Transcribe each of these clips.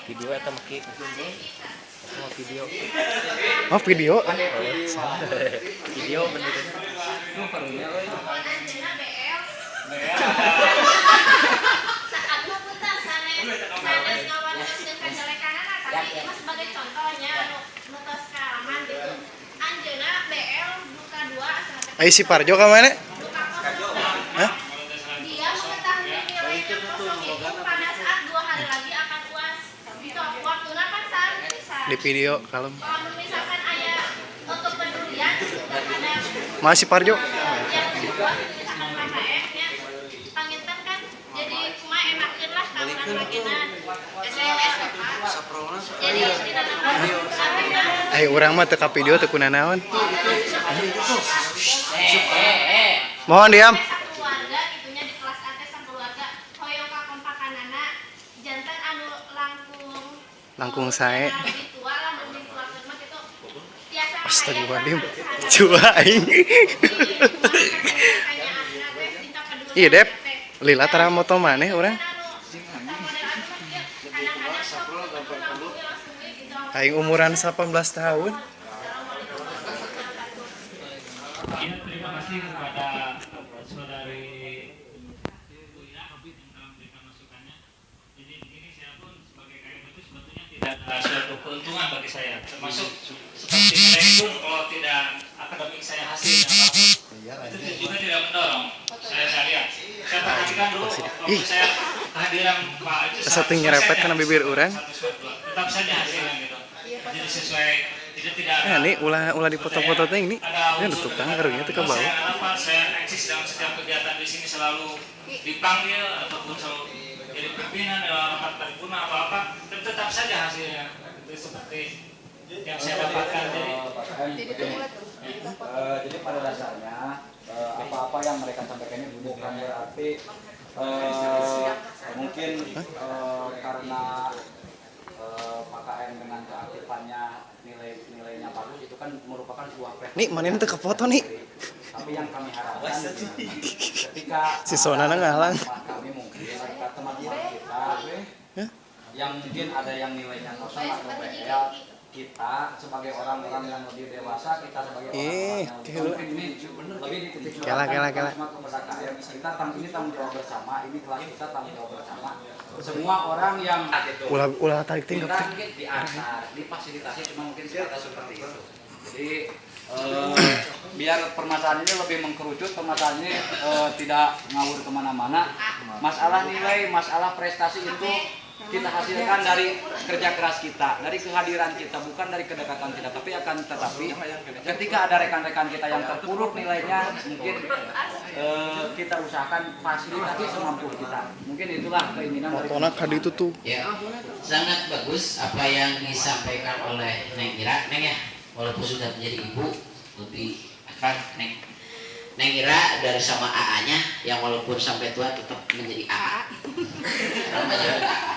Video eta maki. Oh, video. Oh, video. Video bener. Nu karunya euy. Sebagai contohnya nu tos kalaman gitu. Anjeuna BL buka 2 Ayo si Parjo ka mana? Hah? dia mengetahui nilainya kosong itu pada saat 2 hari lagi akan UAS. Gitu, waktunya kan saat Di video kalem. kalau misalkan aya kepedulian ada Masih Parjo. yang dibuat misalkan KKN nya panginten kan jadi cuma enakeun lah kalau laginan SMS apa. Jadi tidak dapat Ayo urang mah teu ka video teu kunanaon. Mohon diam. keluarga itunya di kelas atas sang keluarga hoyong kakompakanana jantan anu Langkung sae. lebih tua lah lebih tua mah gitu tiasa Astagfirullahaladzim. Cua aing. Iya, Dep. Lila tara moto maneh urang. Aing umuran 18 tahun. Ya, terima kasih kepada saudari dalam berikan masukannya. Jadi begini, saya pun sebagai KM itu sebetulnya tidak ada suatu keuntungan bagi saya, termasuk seperti nilai pun kalau tidak akademik saya hasilnya apapun itu juga tidak mendorong. Saya lihat, saya perhatikan dulu waktu saya kehadiran Pak itu Satu nyerepet kana bibir urang. tetap saja hasilnya gitu. Jadi sesuai tidak Nah, ada ini ulah di foto-foto teh ini. Ini ada tukang karunya teh ka bawah. Saya eksis dalam setiap kegiatan di sini selalu dipanggil ataupun selalu jadi pimpinan dalam rapat paripurna atau apa, tetap saja hasilnya itu seperti yang saya dapatkan. Jadi pada dasarnya apa-apa yang mereka sampaikan ini bukan berarti mungkin karena PKN dengan keaktifannya nilainya bagus itu kan merupakan sebuah prestasi. Nih, mana teu ka foto nih. Tapi yang kami harapkan ketika Si Sonana ngahalang. kami mungkin ketika teman-teman kita yang mungkin ada yang nilainya kosong atau BL, kita sebagai orang-orang yang lebih dewasa, kita sebagai orang-orang yang mungkin ini lebih dititik Kela. kepada KM kita ini tanggung jawab bersama, ini kelas kita tanggung jawab bersama. Semua orang yang Ulah tarik tinggal. kita mungkin diantar, difasilitasi cuma mungkin sebatas seperti itu. Jadi biar permasalahan ini lebih mengkerucut, permasalahan ini tidak ngawur kemana-mana. Masalah nilai, masalah prestasi itu kita hasilkan dari kerja keras kita, dari kehadiran kita, bukan dari kedekatan kita. Tetapi ketika ada rekan-rekan kita yang terpuruk nilainya, mungkin kita usahakan fasilitasi semampu kita. Mungkin itulah keinginan dari Fotona ka ditu tuh. Ya, sangat bagus apa yang disampaikan oleh Neng Ira, Neng ya, walaupun sudah menjadi ibu, lebih akrab Neng. Neng Ira dari sama AA-nya, yang walaupun sampai tua tetap menjadi AA. Namanya AA.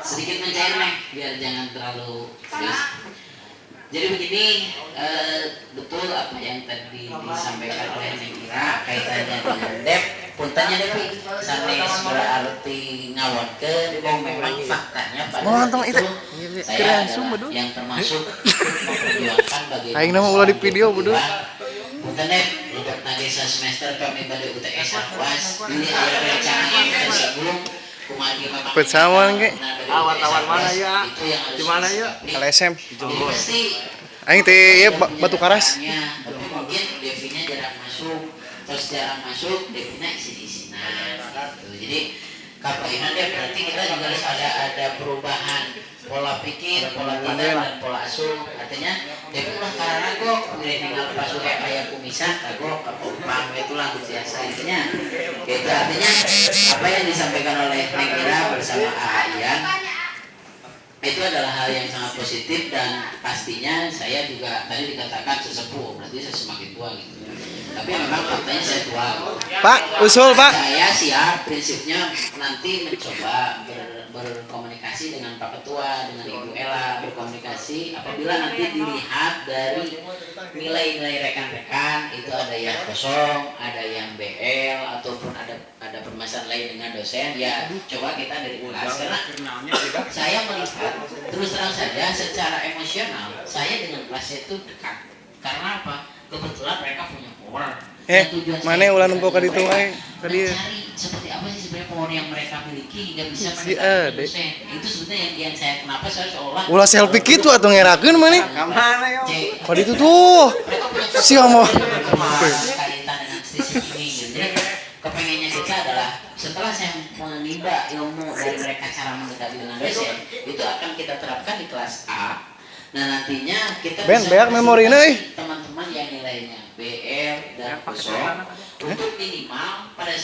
Sedikit mencair Neng, biar jangan terlalu serius. Jadi begini, betul apa yang tadi disampaikan oleh Neng Ira kaitannya dengan Dep. Puntanya Depi, sampai berarti ngawatkeun dan memang faktanya pada waktu itu saya adalah yang termasuk memperjuangkan bagaimana Aing nama ulah di video bodoh. Punten Dep, untuk nagesa semester kami pada UTS Akwas, ini ada rencana kita sebelum kumagi memang Pecawan ge. Wartawan mana ya? Di mana ya? LSM. pasti Aing teh ieu Batu Karas. tapi mungkin Devinya jarang masuk, terus jarang masuk Devina isi gitu. Jadi kapan deh berarti kita juga harus ada perubahan pola pikir, pola tingkah dan pola asuh. Artinya Devi lah karena kok udah tinggal pas udah kayak kumisan kagok kapopang itulah biasa intinya. Gitu artinya apa yang disampaikan oleh Neng Ira bersama Aian itu adalah hal yang sangat positif dan pastinya saya juga tadi dikatakan sesepuh, berarti saya semakin tua gitu. Tapi memang faktanya saya tua. Pak, usul Pak. Saya siap prinsipnya nanti mencoba berkomunikasi dengan Pak Ketua, dengan Ibu Ella, berkomunikasi apabila nanti dilihat dari nilai-nilai rekan-rekan itu ada yang kosong, ada yang BL ataupun ada permasalahan lain dengan dosen, ya coba kita dari kelas karena saya melihat terus terang saja secara emosional saya dengan kelas itu dekat. Karena apa? Kebetulan mereka punya power. Mana ulah numpuk ka ditu cari tadi. seperti apa sih sebenarnya power yang mereka miliki hingga bisa Si mereka Ade. dosen. Itu sebetulnya yang saya kenapa saya seolah Ulah selfie kitu atuh ngerakeun mana? Mana yo? Ka ditu tuh. mereka punya Si Omo. kaitan dengan sisi ini gitu. Jadi kepengennya kita adalah setelah saya menimba ilmu dari mereka cara mendekati dengan dosen itu akan kita terapkan di kelas A. Nah nantinya kita Ben, bisa beak memorina, teman-teman yang nilainya BL dan kosong untuk minimal pada